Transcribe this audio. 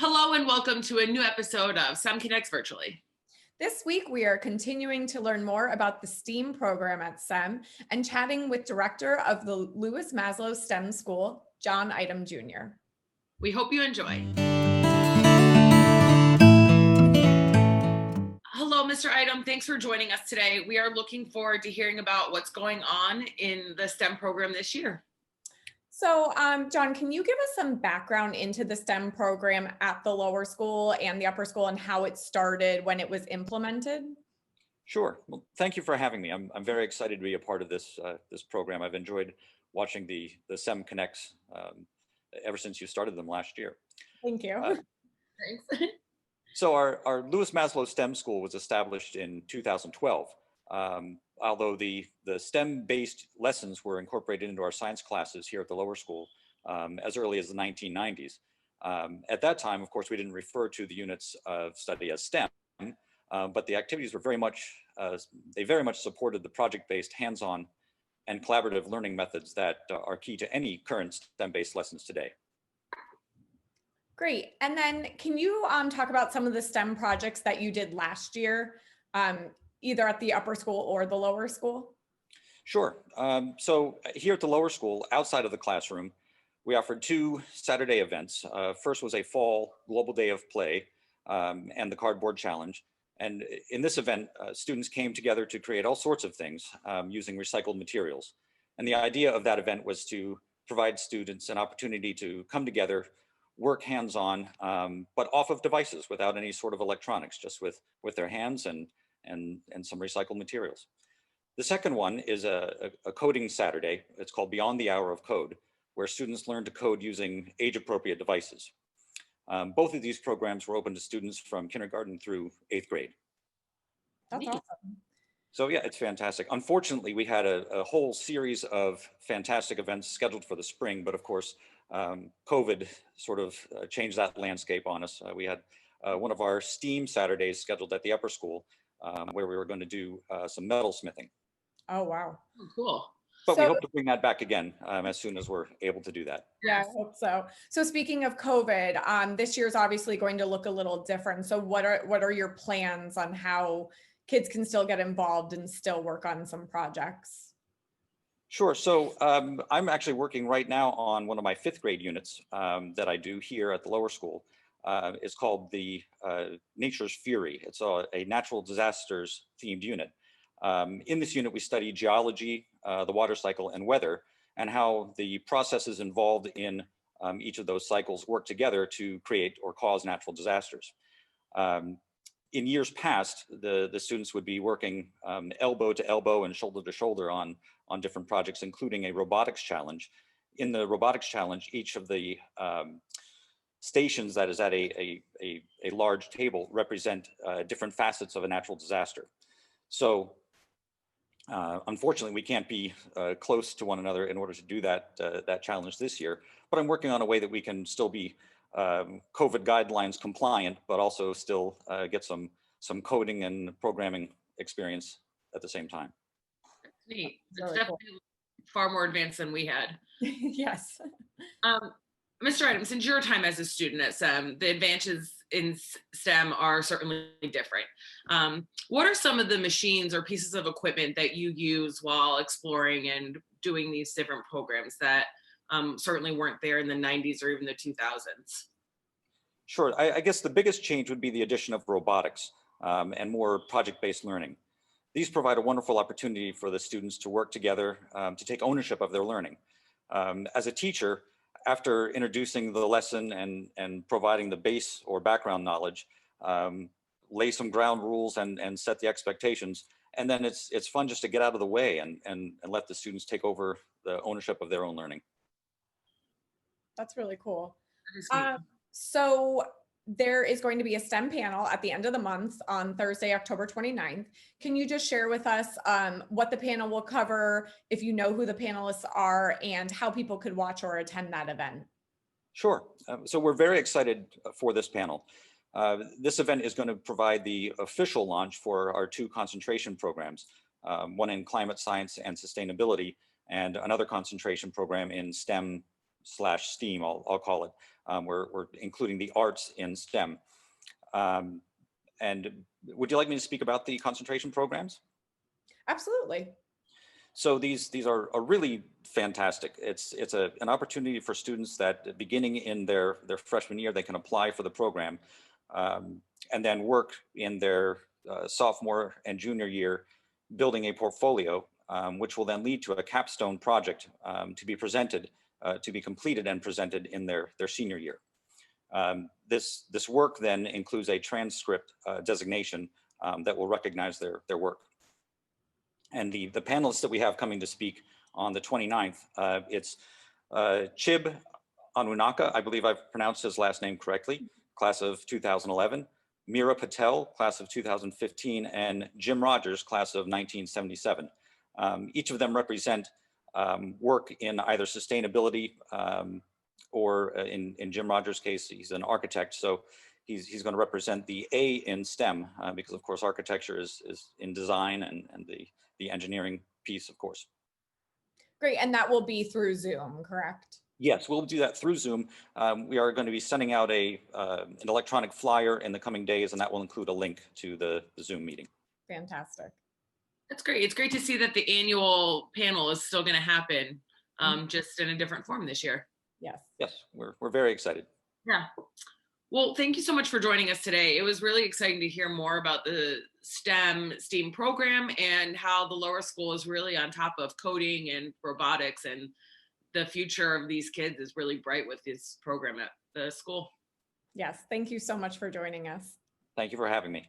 Hello and welcome to a new episode of Some Connects Virtually. This week, we are continuing to learn more about the STEAM program at STEM and chatting with Director of the Lewis Maslow STEM School, John Item Jr. We hope you enjoy. Hello, Mr. Item. Thanks for joining us today. We are looking forward to hearing about what's going on in the STEM program this year. So, John, can you give us some background into the STEM program at the lower school and the upper school and how it started when it was implemented? Sure. Well, thank you for having me. I'm very excited to be a part of this program. I've enjoyed watching the SEM Connects ever since you started them last year. Thank you. Thanks. So our Lewis Maslow STEM School was established in 2012. Although the STEM-based lessons were incorporated into our science classes here at the lower school as early as the 1990s. At that time, of course, we didn't refer to the units of study as STEM, but the activities were very much supported the project-based, hands-on, and collaborative learning methods that are key to any current STEM-based lessons today. Great. And then can you talk about some of the STEM projects that you did last year, either at the upper school or the lower school? Sure. So here at the lower school, outside of the classroom, we offered two Saturday events. First was a fall global day of play and the cardboard challenge. And in this event, students came together to create all sorts of things using recycled materials. And the idea of that event was to provide students an opportunity to come together, work hands-on, but off of devices without any sort of electronics, just with their hands and some recycled materials. The second one is a coding Saturday. It's called Beyond the Hour of Code, where students learn to code using age-appropriate devices. Both of these programs were open to students from kindergarten through 8th grade. That's awesome. So yeah, it's fantastic. Unfortunately, we had a whole series of fantastic events scheduled for the spring, but of course, COVID sort of changed that landscape on us. We had one of our STEAM Saturdays scheduled at the upper school, where we were going to do some metal smithing. Oh, wow. Oh, cool. But we hope to bring that back again as soon as we're able to do that. Yeah, I hope so. So speaking of COVID, this year is obviously going to look a little different. So what are your plans on how kids can still get involved and still work on some projects? Sure. So I'm actually working right now on one of my 5th grade units that I do here at the lower school. It's called the Nature's Fury. It's a natural disasters themed unit. In this unit, we study geology, the water cycle, and weather, and how the processes involved in each of those cycles work together to create or cause natural disasters. In years past, the students would be working elbow to elbow and shoulder to shoulder on different projects, including a robotics challenge. In the robotics challenge, each of the stations that is at a large table represent different facets of a natural disaster. So unfortunately, we can't be close to one another in order to do that challenge this year, but I'm working on a way that we can still be COVID guidelines compliant, but also still get some coding and programming experience at the same time. Neat. It's Really definitely far more advanced than we had. Yes. Mr. Item, since your time as a student at STEM, the advances in STEM are certainly different. What are some of the machines or pieces of equipment that you use while exploring and doing these different programs that certainly weren't there in the 90s or even the 2000s? Sure. I guess the biggest change would be the addition of robotics and more project-based learning. These provide a wonderful opportunity for the students to work together to take ownership of their learning. As a teacher, after introducing the lesson and providing the base or background knowledge, lay some ground rules and set the expectations, and then it's fun just to get out of the way and let the students take over the ownership of their own learning. That's really cool. That is neat. So there is going to be a STEM panel at the end of the month on Thursday, October 29th. Can you just share with us what the panel will cover, if you know who the panelists are, and how people could watch or attend that event? Sure. So we're very excited for this panel. This event is going to provide the official launch for our 2 concentration programs, one in climate science and sustainability, and another concentration program in STEM/STEAM, I'll call it. We're including the arts in STEM. And would you like me to speak about the concentration programs? Absolutely. So these are really fantastic. It's an opportunity for students that beginning in their freshman year, they can apply for the program, and then work in their sophomore and junior year, building a portfolio, which will then lead to a capstone project to be presented, to be completed and presented in their senior year. This work then includes a transcript designation that will recognize their work. And the panelists that we have coming to speak on the 29th, it's Chib Anunaka, I believe I've pronounced his last name correctly, class of 2011, Mira Patel, class of 2015, and Jim Rogers, class of 1977. Each of them represent work in either sustainability or in Jim Rogers' case, he's an architect. So he's going to represent the A in STEM because of course architecture is in design and the engineering piece, of course. Great. And that will be through Zoom, correct? Yes, we'll do that through Zoom. We are going to be sending out an electronic flyer in the coming days, and that will include a link to the Zoom meeting. Fantastic. That's great. It's great to see that the annual panel is still going to happen, just in a different form this year. Yes. Yes, we're very excited. Yeah. Well, thank you so much for joining us today. It was really exciting to hear more about the STEAM program and how the lower school is really on top of coding and robotics, and the future of these kids is really bright with this program at the school. Yes. Thank you so much for joining us. Thank you for having me.